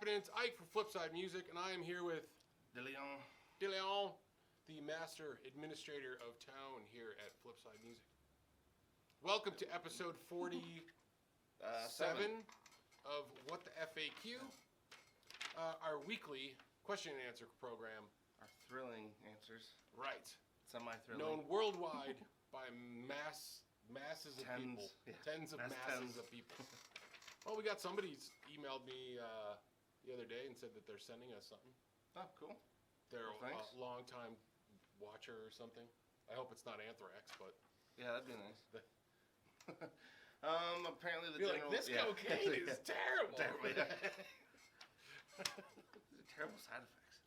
happening? It's Ike for Flipside Music, and I am here with DeLeon, the master administrator of town here at Flipside Music. Welcome to episode 47 of What the F.A.Q, our weekly question and answer program. Our thrilling answers. Right. Semi-thrilling. Known worldwide by masses of people. Yeah. Tens of masses of people. Well, we got somebody emailed me the other day and said that they're sending us something. Oh, cool. They're Well, a long-time watcher or something. I hope it's not Anthrax, but... Yeah, that'd be nice. Apparently the You're general... like, this cocaine is terrible. Terrible, yeah. Terrible side effects.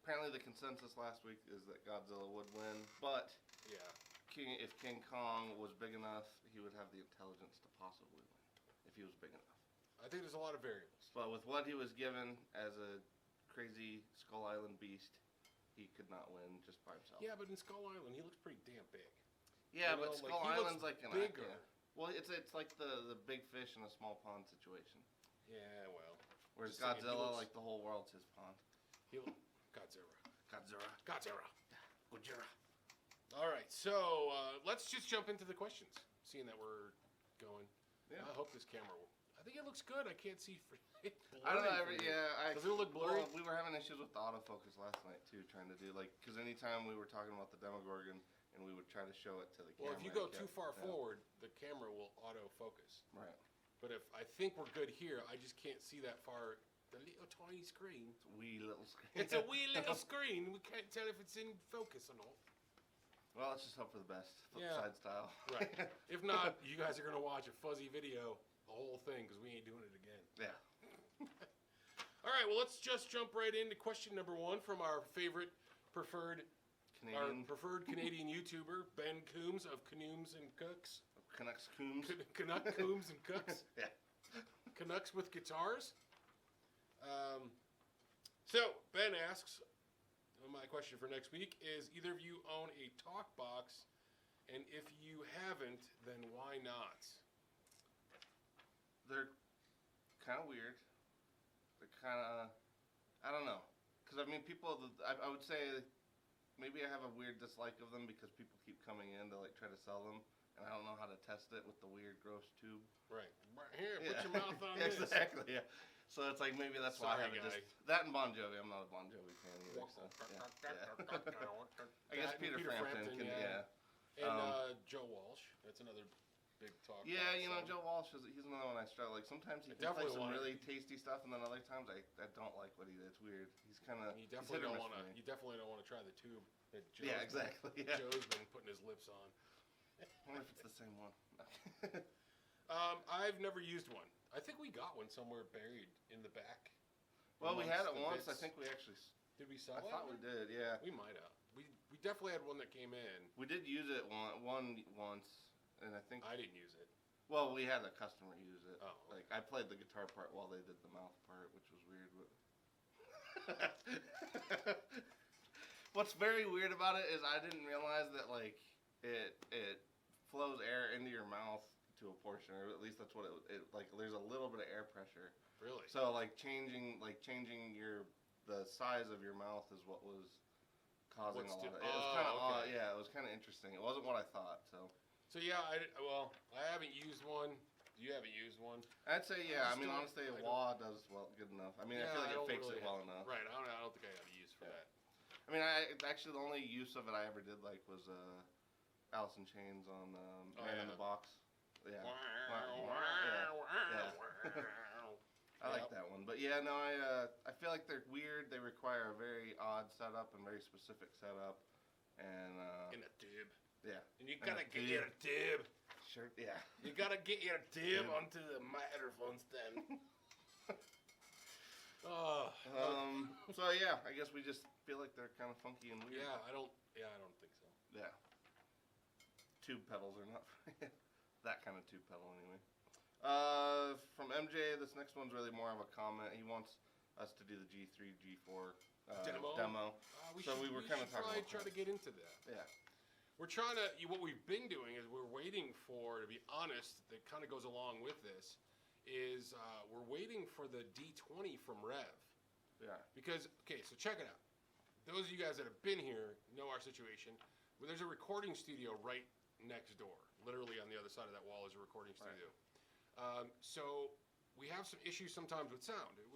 Apparently the consensus last week is that Godzilla would win, but... Yeah. If King Kong was big enough, he would have the intelligence to possibly win. If he was big enough. I think there's a lot of variables. But with what he was given as a crazy Skull Island beast, he could not win just by himself. Yeah, but in Skull Island, he looks pretty damn big. Yeah, You know, but Skull like, he Island's looks like an bigger. Yeah. Well, it's like the big fish in a small pond situation. Yeah, well. Whereas just saying, he Godzilla, looks- like the whole world's his pond. Godzilla. Godzilla. Gojira. All right, so let's just jump into the questions, seeing that we're going. Yeah. I hope this camera will. I think it looks good. I can't see. I don't know. Does it look blurry? Well, we were having issues with the autofocus last night too, trying to do because anytime we were talking about the Demogorgon and we would try to show it to the camera. Well, if you go too far forward, the camera will autofocus. Right. But if I think we're good here, I just can't see that far. The little tiny screen. It's a wee little screen. It's a wee little screen. We can't tell if it's in focus or not. Well, let's just hope for the best. Flip Yeah. side style. Right. If not, you guys are going to watch a fuzzy video, the whole thing, because we ain't doing it again. Yeah. All right, well, let's just jump right into question number one from our preferred Canadian YouTuber, Ben Coombs of Canoons and Cooks. Canucks Coombs. Canuck Coombs and Cooks. Yeah. Canucks with guitars. So, Ben asks, my question for next week is, either of you own a talk box, and if you haven't, then why not? They're kind of weird. They're kind of, I don't know. Because, I mean, I would say maybe I have a weird dislike of them because people keep coming in to, try to sell them. And I don't know how to test it with the weird, gross tube. Right. Here, put your mouth on this. Exactly, yeah. So it's like maybe that's why I have Sorry, it. That and Bon Jovi. I'm not a Bon Jovi fan either. So, yeah. I guess Peter Frampton can, yeah. And Joe Walsh. That's another big talk. Yeah, Joe Walsh, he's another one I struggle. Sometimes he can play some really tasty stuff, and then other times I don't like what he did. It's weird. He's kind of... You definitely don't want to try the tube that Joe's Joe's been putting his lips on. I wonder if it's the same one. I've never used one. I think we got one somewhere buried in the back. Well, we had it once. I think we actually... Did we sell it? I thought we did, yeah. We might have. We definitely had one that came in. We did use it once, and I think... I didn't use it. Well, we had a customer use it. Oh. Okay. I played the guitar part while they did the mouth part, which was weird. But what's very weird about it is I didn't realize that, it flows air into your mouth to a portion, or at least that's what there's a little bit of air pressure. Really? So changing the size of your mouth is what was causing a lot of it. It was kind of odd. Yeah, it was kind of interesting. It wasn't what I thought. So yeah, I haven't used one. You haven't used one. I'd say yeah. I mean, honestly, a wah does good enough. I mean, I feel like it fakes it well enough. Right. I don't think I have a use for that. I mean, actually the only use of it I ever did was Alice in Chains on Man in the Box. Yeah. I like that one. But yeah, no, I feel like they're weird. They require a very odd setup and very specific setup. And in a tube. Yeah. And you gotta get your tube. Sure. Yeah. You gotta get your tube onto the microphone stand. So yeah, I guess we just feel like they're kind of funky and weird. Yeah, I don't think so. Yeah. Tube pedals are not that kind of tube pedal anyway. From MJ, this next one's really more of a comment. He wants us to do the G3, G4 demo. We were kind of talking about try to get into that. Yeah. We're trying to, what we've been doing is we're waiting for, to be honest, that kind of goes along with this, is we're waiting for the D20 from Rev. Yeah. Because, okay, so check it out. Those of you guys that have been here know our situation. Well, there's a recording studio right next door. Literally on the other side of that wall is a recording studio. Right. So we have some issues sometimes with sound, and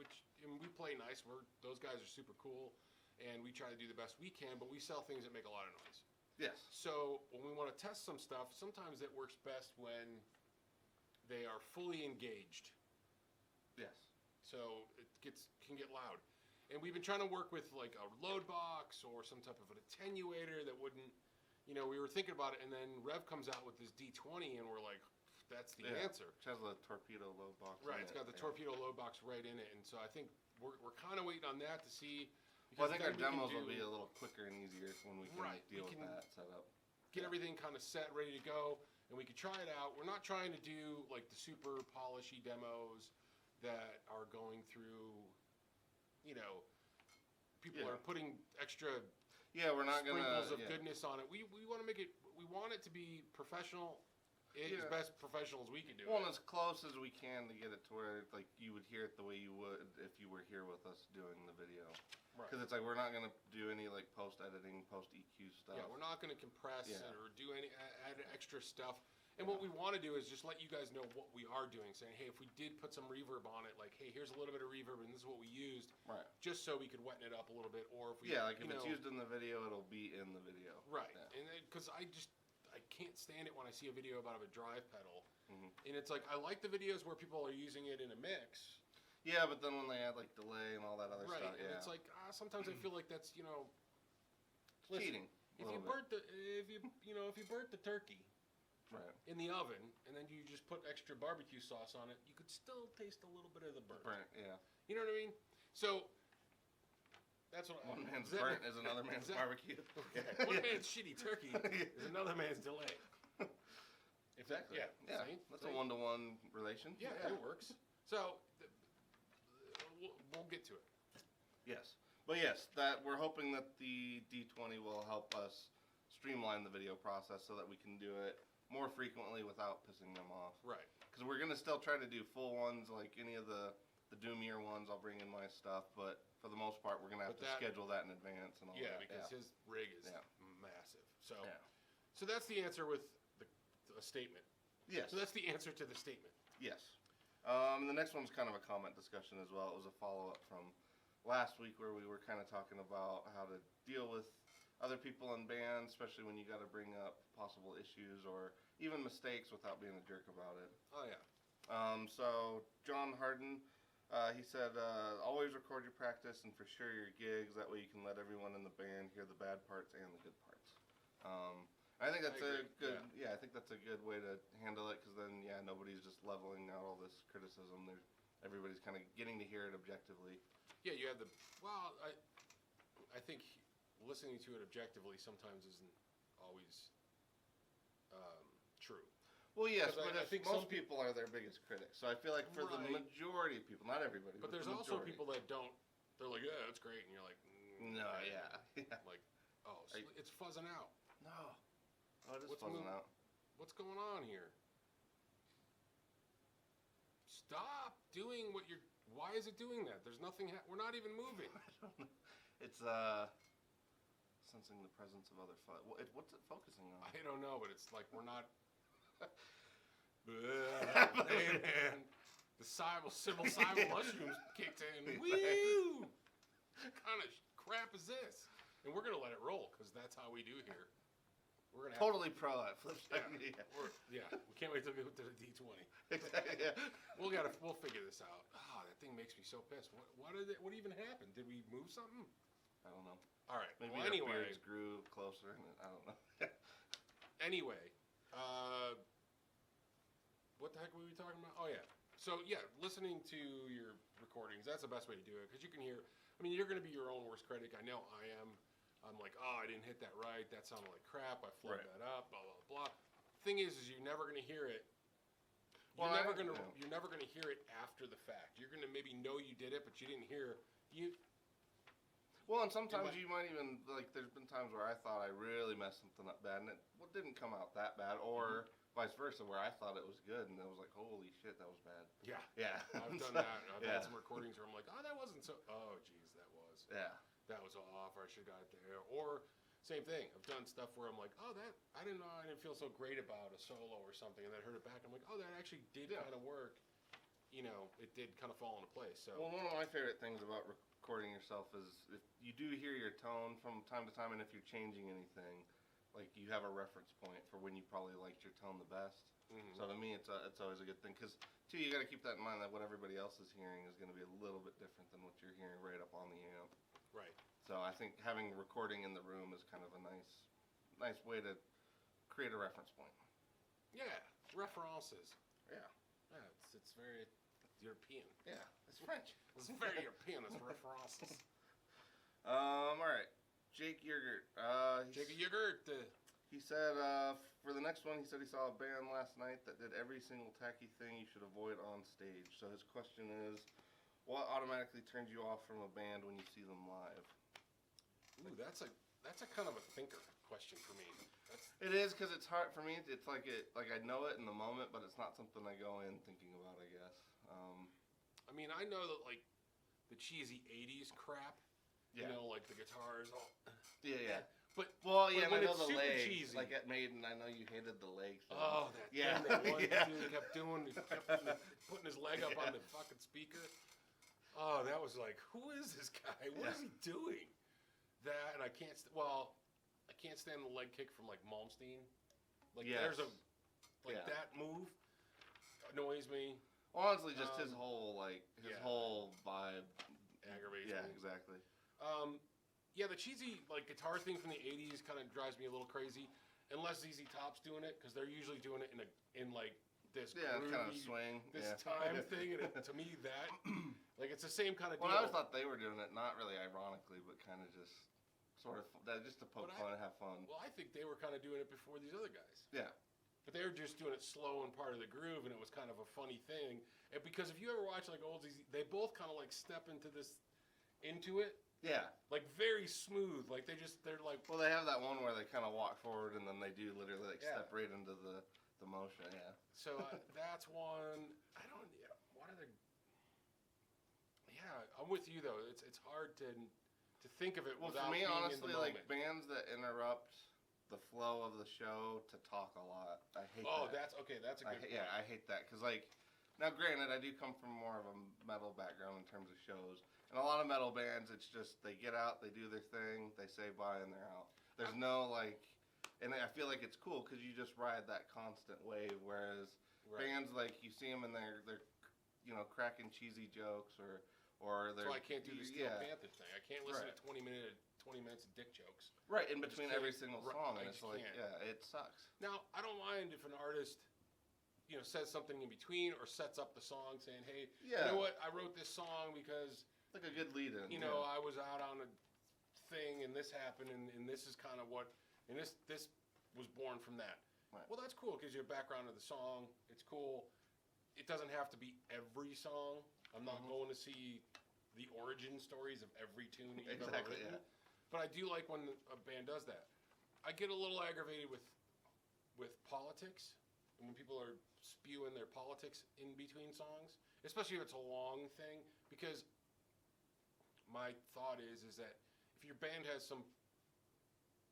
we play nice. Those guys are super cool, and we try to do the best we can, but we sell things that make a lot of noise. Yes. So when we want to test some stuff, sometimes it works best when they are fully engaged. Yes. So it can get loud. And we've been trying to work with like a load box or some type of an attenuator that wouldn't, we were thinking about it, and then Rev comes out with this D20, and we're like, that's the answer. It has the torpedo load box. Right, it's got the torpedo load box right in it, and so I think we're kind of waiting on that to see. Well, I think our demos will be a little quicker and easier when we can deal with that setup. Get everything kind of set, ready to go, and we can try it out. We're not trying to do like the super polishy demos that are going through, people are putting extra we're not sprinkles of goodness on it. We want to make it, we want it to be professional, as best professional as we can do it. Well, and as close as we can to get it to where like you would hear it the way you would if you were here with us doing the video. Because it's like we're not going to do any like post-editing, post-EQ stuff. Yeah, we're not going to compress or do any add extra stuff. And what we want to do is just let you guys know what we are doing, saying, hey, if we did put some reverb on it, like, hey, here's a little bit of reverb, and this is what we used, just so we could weten it up a little bit. Or if we, if it's used in the video, it'll be in the video. Right, and because I can't stand it when I see a video about a drive pedal, and it's like, I like the videos where people are using it in a mix. Yeah, but then when they add like delay and all that other stuff, and it's like sometimes I feel like that's cheating. If you burnt the turkey. Right. In the oven, and then you just put extra barbecue sauce on it, you could still taste a little bit of the burnt. Yeah. You know what I mean? So, that's what one man's burnt is another man's barbecue. One man's shitty turkey is another man's delay. Exactly. Yeah. That's a one-to-one relation. Yeah, it works. So, we'll get to it. Yes. But yes, that we're hoping that the D20 will help us streamline the video process so that we can do it more frequently without pissing them off. Right. Because we're going to still try to do full ones, like any of the Doomier ones. I'll bring in my stuff, but for the most part, we're going to have to schedule that in advance and all that. Yeah, because his rig is massive. So, so that's the answer with a statement. Yes. So that's the answer to the statement. Yes. The next one's kind of a comment discussion as well. It was a follow-up from last week where we were kind of talking about how to deal with other people in bands, especially when you got to bring up possible issues or even mistakes without being a jerk about it. Oh, yeah. So John Harden, he said, always record your practice and for sure your gigs. That way you can let everyone in the band hear the bad parts and the good parts. I think that's a good, I think that's a good way to handle it because then, nobody's just leveling out all this criticism. Everybody's kind of getting to hear it objectively. Yeah, you have I think listening to it objectively sometimes isn't always true. Well, yes, but I think most people are their biggest critics. So I feel like for the majority of people, not everybody, but there's also people that don't. They're like, yeah, it's great, and you're like, no, like, oh, it's fuzzing out. No, it is fuzzing out. What's going on here? Stop doing what you're. Why is it doing that? There's nothing. We're not even moving. I don't know. It's sensing the presence of other. What's it focusing on? I don't know, but it's like we're not. Hey man, the Sybil mushrooms kicked in. Woo! What kind of crap is this? And we're gonna let it roll because that's how we do here. We're gonna totally pro at flip side. Yeah, we can't wait till we go to the D20. Exactly. Yeah. We'll figure this out. Oh, that thing makes me so pissed. What even happened? Did we move something? I don't know. All right. Maybe our beards grew closer. I don't know. Anyway, what the heck were we talking about? Oh yeah. So yeah, listening to your recordings, that's the best way to do it because you can hear. I mean, you're going to be your own worst critic. I know I am. I'm like, oh, I didn't hit that right. That sounded like crap. I flubbed that up. Blah blah blah. Thing is you're never going to hear it. You're never going to hear it after the fact. You're going to maybe know you did it, but you didn't hear you. Well, and sometimes you might even, like, there's been times where I thought I really messed something up bad, and it didn't come out that bad, or vice versa, where I thought it was good, and it was like, holy shit, that was bad. Yeah. Yeah. I've done that. I've had some recordings where I'm like, oh, that wasn't so, oh, geez, that was. Yeah. That was off, or I should have got it there. Or, same thing, I've done stuff where I'm like, oh, I didn't know, I didn't feel so great about a solo or something, and then I heard it back, and I'm like, oh, that actually did kind of work. You know, it did kind of fall into place, so. Well, one of my favorite things about recording yourself is if you do hear your tone from time to time, and if you're changing anything, like you have a reference point for when you probably liked your tone the best. Mm-hmm. So to me, it's always a good thing, because too, you got to keep that in mind that what everybody else is hearing is going to be a little bit different than what you're hearing right up on the amp. Right. So I think having recording in the room is kind of a nice way to create a reference point. Yeah, references. Yeah. Yeah, it's very European. Yeah, it's French. It's very European. It's references. All right, Jake Yergert. Jake Yergert. He said for the next one, he said he saw a band last night that did every single tacky thing you should avoid on stage. So his question is, what automatically turns you off from a band when you see them live? Ooh, that's a kind of a thinker question for me. It is, because it's hard for me. It's like I know it in the moment, but it's not something I go in thinking about, I guess. I mean, I know that like the cheesy '80s crap. You know, like the guitars. All. Yeah. But I know it's the super leg. cheesy. Like at Maiden, I know you hated the leg thing. Oh, that thing that one dude kept doing. He kept putting his leg up on the fucking speaker. Oh, that was like, who is this guy? What is he doing? That, and I can't stand the leg kick from like Malmsteen. Like there's a that move annoys me. Honestly, just his whole whole vibe aggravates me. Yeah, me. exactly. Yeah, the cheesy like guitar thing from the '80s kind of drives me a little crazy, unless ZZ Top's doing it, because they're usually doing it in like this groovy, kind of swing, time thing, and to me that like it's the same kind of deal. Well, I always thought they were doing it, not really ironically, but kind of just sort of just to poke fun and have fun. Well, I think they were kind of doing it before these other guys. Yeah. But they were just doing it slow and part of the groove, and it was kind of a funny thing. And because if you ever watch like old ZZ, they both kind of like step into it. Yeah. Like very smooth. Like they're like. Well, they have that one where they kind of walk forward and then they do literally like step right into the motion. Yeah. So that's one. I don't. What other? Yeah, I'm with you though. It's hard to think of it. Well, without for me, being honestly, in the like moment. bands that interrupt the flow of the show to talk a lot. I hate that. Oh, that's okay. That's a good point. Yeah, I hate that. Because, like, now granted, I do come from more of a metal background in terms of shows. And a lot of metal bands, it's just they get out, they do their thing, they say bye, and they're out. There's no, like, and I feel like it's cool because you just ride that constant wave. Whereas bands, like, you see them and they're cracking cheesy jokes or they're. So I can't do the Steel Panther thing. I can't listen to 20 minutes of dick jokes. Right, in between every single song, and it's like, it sucks. Now, I don't mind if an artist, says something in between or sets up the song saying, hey, you know what, I wrote this song because... Like a good lead-in. I was out on a thing, and this happened, and this is kind of what... And this was born from that. Right. Well, that's cool. It gives you a background of the song. It's cool. It doesn't have to be every song. I'm not going to see the origin stories of every tune that you've ever written. Yeah. But I do like when a band does that. I get a little aggravated with politics, and when people are spewing their politics in between songs, especially if it's a long thing, because my thought is that if your band has some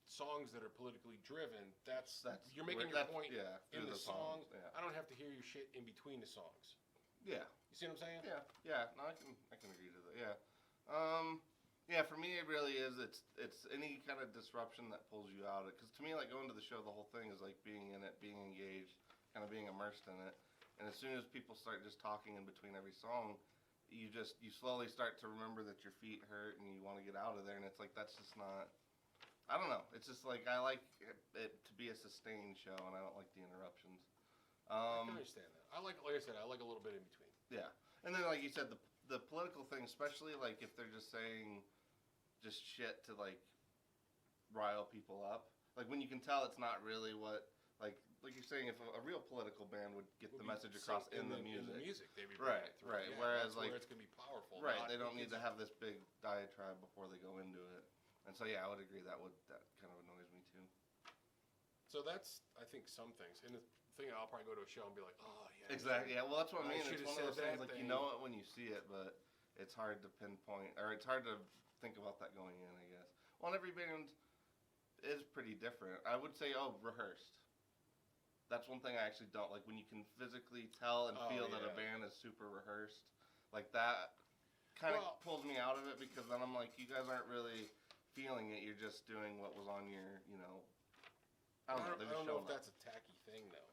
songs that are politically driven, that's you're making your point in the song. Yeah. I don't have to hear your shit in between the songs. Yeah. You see what I'm saying? Yeah. No, I can agree to that. Yeah. For me, it really is. It's any kind of disruption that pulls you out. Because to me, like going to the show, the whole thing is like being in it, being engaged, kind of being immersed in it. And as soon as people start just talking in between every song, you slowly start to remember that your feet hurt and you want to get out of there. And it's like that's just not. I don't know. It's just like I like it to be a sustained show, and I don't like the interruptions. I can understand that. Like I said, I like a little bit in between. Yeah, and then like you said, the political thing, especially like if they're just saying just shit to like rile people up, like when you can tell it's not really what like like you're saying, if a real political band would get the Would be message across in the music. In the music, they'd be Right, bringing it through. right. Yeah, Whereas, that's like, where it's gonna be powerful. Right, not they don't need to because- have this big diatribe before they go into it. And so, yeah, I would agree that kind of annoys me too. So that's, I think, some things. And the thing, I'll probably go to a show and be like, oh yeah. Exactly. Yeah. Well, that's what I I mean. It's should've one of those said things that like you thing. know it when you see it, but it's hard to pinpoint, or it's hard to think about that going in. I guess. Well, and every band is pretty different. I would say, rehearsed. That's one thing I actually don't like when you can physically tell and Oh, feel that a yeah. band is super rehearsed. Like that kind of Well- pulls me out of it because then I'm like, you guys aren't really feeling it. You're just doing what was on your, I don't know. They're I just don't know showing if up. that's a tacky thing though.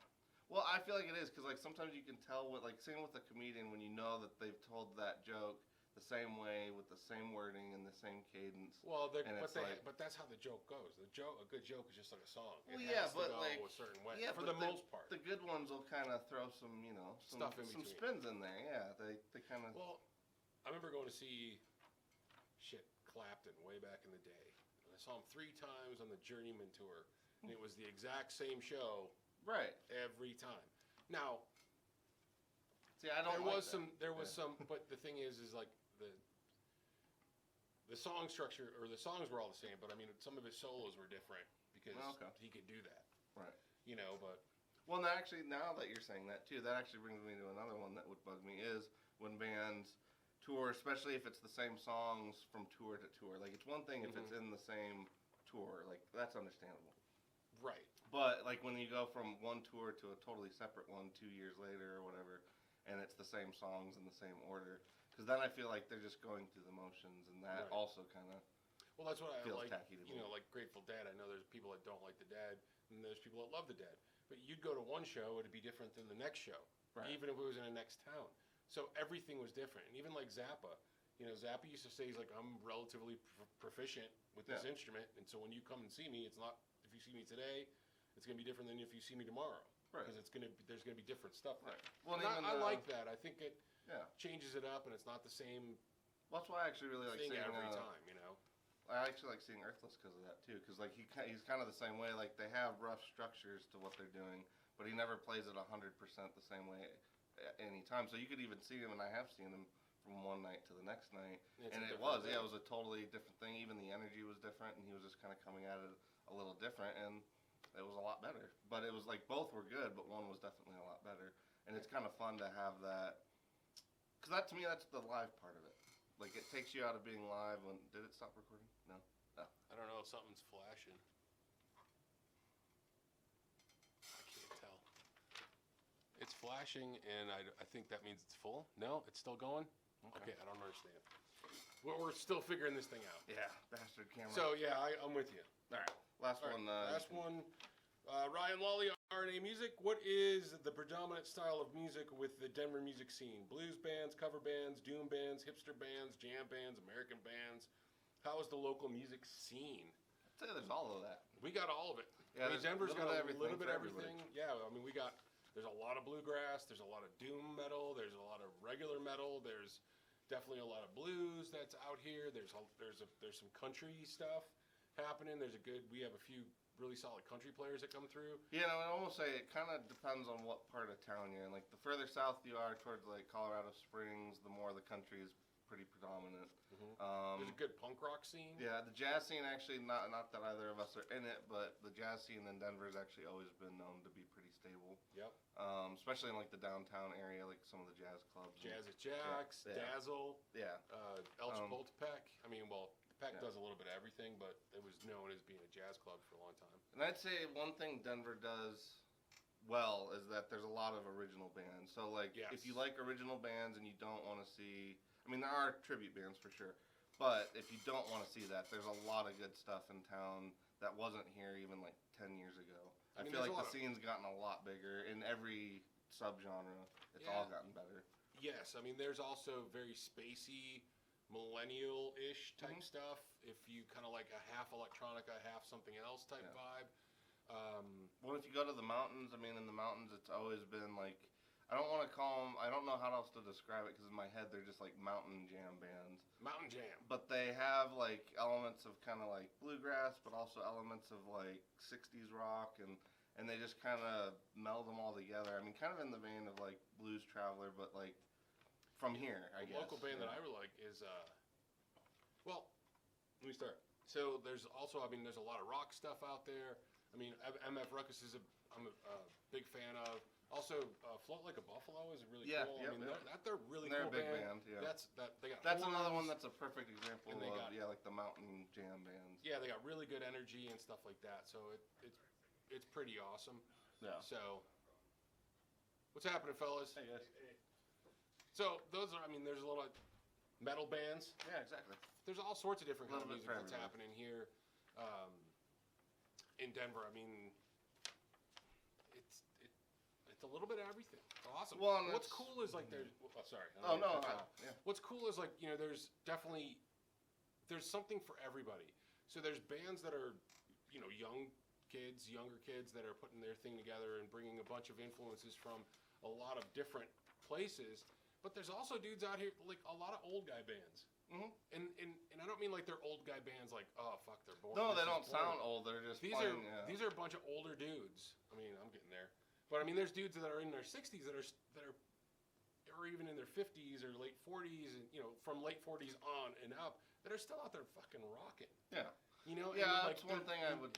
Well, I feel like it is because like sometimes you can tell with like same with a comedian when you know that they've told that joke the same way with the same wording and the same cadence. Well, And it's like- but that's how the joke goes. A good joke is just like a song. Well, It yeah, has to but, go like, a certain way yeah, for but the most part. The good ones will kind of throw some, Stuff in some between. spins in there. Yeah, they kind of. Well, I remember going to see Clapton way back in the day. And I saw him 3 times on the Journeyman tour, and it was the exact same show Right. every time. Now, See, I don't. there like was that. there was some, but the thing is like the song structure or the songs were all the same, but I mean some of his solos were different because Okay. he could do that, Right. But Well, now actually, now that you're saying that too, that actually brings me to another one that would bug me is when bands tour, especially if it's the same songs from tour to tour. Like it's one thing if it's in the same tour, like that's understandable. right. But like when you go from one tour to a totally separate one 2 years later or whatever, and it's the same songs in the same order, because then I feel like they're just going through the motions, and that Right. also kind of Well, that's what I feels like. tacky to me. Like Grateful Dead. I know there's people that don't like the Dead, and there's people that love the Dead. But you'd go to one show, it'd be different than the next show, Right. even if it was in the next town. So everything was different. And even like Zappa, Zappa used to say he's like, I'm relatively proficient with this Yeah. instrument, and so when you come and see me, it's not. If you see me today, it's gonna be different than if you see me tomorrow. Right. Because there's gonna be different stuff there. Right. Well, And even, I like that. I think it yeah. changes it up, and it's not the same Well, that's why I actually really like thing seeing. every time. I actually like seeing Earthless because of that too, because like he's kind of the same way. Like they have rough structures to what they're doing, but he never plays it 100% the same way at any time. So you could even see him, and I have seen him from one night to the next night, It's and a it different was thing. it was a totally different thing. Even the energy was different, and he was just kind of coming at it a little different, and it was a lot better. But it was like both were good, but one was definitely a lot better, and it's kind of fun to have that. Because that to me, that's the live part of it. Like it takes you out of being live. When did it stop recording? No. I don't know if something's flashing. I can't tell. It's flashing, and I think that means it's full. No, it's still going? Okay, I don't understand. We're still figuring this thing out. Yeah, bastard camera. So, yeah, I'm with you. all right, last All right, one. last one. Ryan Lawley, RNA Music. What is the predominant style of music with the Denver music scene? Blues bands, cover bands, doom bands, hipster bands, jam bands, American bands. How is the local music scene? I'd say there's all of that. We got all of it. Yeah, I mean, there's Denver's a little got bit a of everything little bit for of everybody. everything. Yeah, I mean, there's a lot of bluegrass, there's a lot of doom metal, there's a lot of regular metal, there's definitely a lot of blues that's out here. There's some country stuff happening. We have a few really solid country players that come through. Yeah, I would almost say it kind of depends on what part of town you're in. Like the further south you are towards like Colorado Springs, the more the country is pretty predominant. There's a good punk rock scene. Yeah, the jazz scene actually, not that either of us are in it, but the jazz scene in Denver has actually always been known to be pretty stable. Yep. Especially in like the downtown area, like some of the jazz clubs. Jazz at Jack's, Yeah. Dazzle, Yeah. El Chapultepec. I mean, well, the Peck Yeah. does a little bit of everything, but it was known as being a jazz club for a long time. And I'd say one thing Denver does well is that there's a lot of original bands. So like Yes. if you like original bands and you don't want to see, I mean there are tribute bands for sure, but if you don't want to see that, there's a lot of good stuff in town that wasn't here even like 10 years ago. I mean, feel there's like a the lot of- scene's gotten a lot bigger in every subgenre. It's Yeah. all gotten better. Yes, I mean, there's also very spacey, millennial-ish type Mhm. stuff. If you kind of like a half electronica, half something else type Yeah. vibe. Well, if you go to the mountains, I mean, in the mountains, it's always been like, I don't want to call them, I don't know how else to describe it because in my head they're just like mountain jam bands. Mountain Jam. But they have like elements of kind of like bluegrass, but also elements of like 60s rock, and and they just kind of meld them all together. I mean, kind of in the vein of like Blues Traveler, but like from here, I guess. A local band that I really like is, well, let me start. So there's also, I mean, there's a lot of rock stuff out there. I mean, MF Ruckus I'm a big fan of. Also, Float Like a Buffalo is really cool. I mean, they're really they're cool a big band. Yeah. They got that's horns, another one that's a perfect example of got, like the mountain jam bands. Yeah, they got really good energy and stuff like that. So it's pretty awesome. Yeah. So what's happening, fellas? Hey guys. So those are, I mean, there's a lot of metal bands. Yeah, exactly. There's all sorts of different kind of Little bit music for that's everybody. happening here in Denver. I mean, it's a little bit of everything. It's awesome. Well, what's cool is like there's. Oh, sorry. Oh no. Yeah. What's cool is like, you know, there's something for everybody. So there's bands that are, you know, younger kids that are putting their thing together and bringing a bunch of influences from a lot of different places. But there's also dudes out here, like a lot of old guy bands. Mm-hmm. And I don't mean like they're old guy bands like, oh fuck, they're boring. No, they don't sound old. They're just these playing, are a bunch of older dudes. I mean, I'm getting there. But I mean, there's dudes that are in their 60s that are or even in their 50s or late 40s, and you know, from late 40s on and up, that are still out there fucking rocking. Yeah. You know. Yeah, and that's one thing I would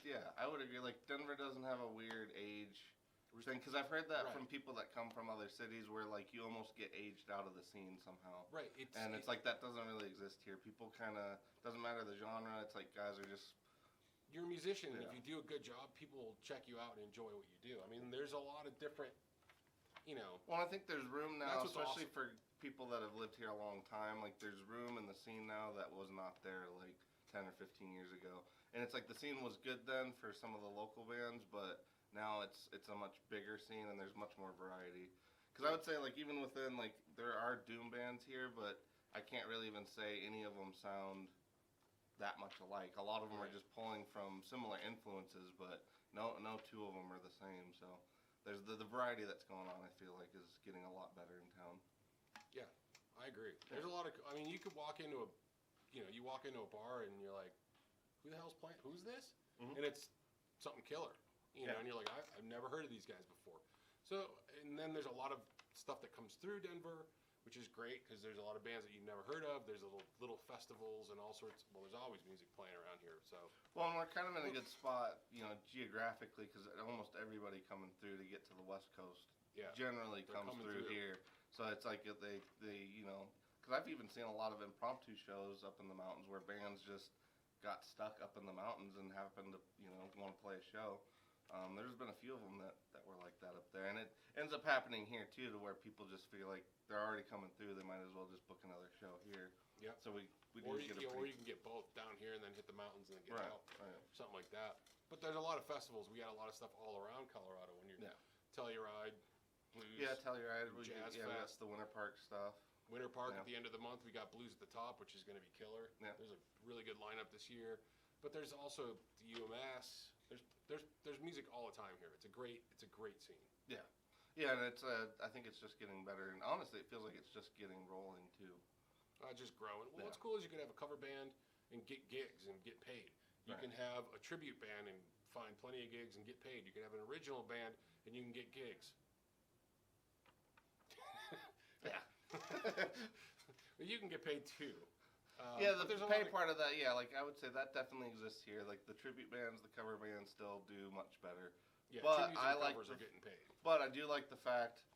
agree. Like Denver doesn't have a weird age thing, because I've heard that from people that come from other cities where like you almost get aged out of the scene somehow. Right. It's like that doesn't really exist here. People kind of, doesn't matter the genre. It's like guys are just. You're a musician, and if you do a good job, people will check you out and enjoy what you do. I mean, there's a lot of different, you know. Well, I think there's room now, especially awesome. for people that have lived here a long time. Like, there's room in the scene now that was not there like 10 or 15 years ago. And it's like the scene was good then for some of the local bands, but now it's a much bigger scene and there's much more variety. Because I would say, like, even within, like, there are doom bands here, but I can't really even say any of them sound that much alike. A lot of them are just pulling from similar influences, but no two of them are the same. So there's the variety that's going on, I feel like, is getting a lot better in town. Yeah, I agree. There's a lot of, I mean, you could walk into you walk into a bar and you're like, who the hell's playing? Who's this? Mm-hmm. And it's something killer, you know, and you're like, I've never heard of these guys before. So, and then there's a lot of stuff that comes through Denver, which is great because there's a lot of bands that you've never heard of. There's little festivals and all sorts. Well, there's always music playing around here. So. Well, and we're kind of in a good spot, you know, geographically, because almost everybody coming through to get to the West Coast generally comes through here. So it's like they you know, because I've even seen a lot of impromptu shows up in the mountains where bands just got stuck up in the mountains and happened to, you know, want to play a show. There's been a few of them that were like that up there, and it ends up happening here too, to where people just feel like they're already coming through. They might as well just book another show here. Yeah. So we do get or you can get both down here and then hit the mountains and then get out, something like that. But there's a lot of festivals. We got a lot of stuff all around Colorado. When you're Telluride, Blues, Telluride, Jazz we got the Winter Park stuff. Winter Park at the end of the month, we got Blues at the Top, which is going to be killer. Yeah. There's a really good lineup this year. But there's also the UMS. There's music all the time here. It's a great scene. Yeah, yeah, and it's I think it's just getting better. And honestly, it feels like it's just getting rolling too. Just growing. Well, what's cool is you can have a cover band and get gigs and get paid. You can have a tribute band and find plenty of gigs and get paid. You can have an original band and you can get gigs. Yeah. But you can get paid too. The pay part of that, like I would say that definitely exists here. Like the tribute bands, the cover bands still do much better. Yeah, but covers are getting paid. But I do like the fact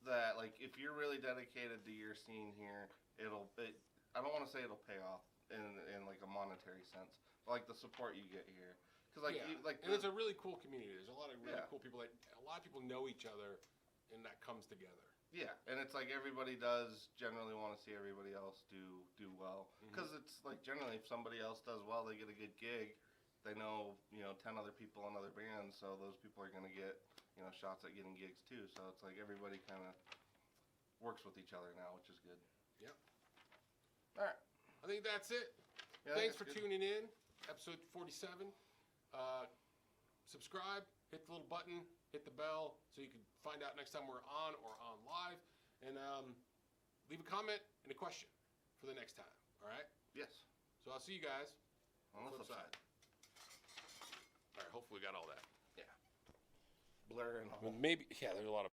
that, like, if you're really dedicated to your scene here, I don't want to say it'll pay off in like a monetary sense, but like the support you get here. Cause and it's a really cool community. There's a lot of really cool people. A lot of people know each other, and that comes together. Yeah, and it's like everybody does generally want to see everybody else do well. Because it's like generally if somebody else does well, they get a good gig. They know, 10 other people in other bands, so those people are going to get, shots at getting gigs too. So it's like everybody kind of works with each other now, which is good. Yep. All right. I think that's it. Yeah, thanks for tuning in. Episode 47. Subscribe, hit the little button, hit the bell so you can find out next time we're on or on live. And leave a comment and a question for the next time. All right? Yes. So I'll see you guys on the flip side. All right, hopefully we got all that. Yeah. blur and all. Maybe, yeah, there's a lot of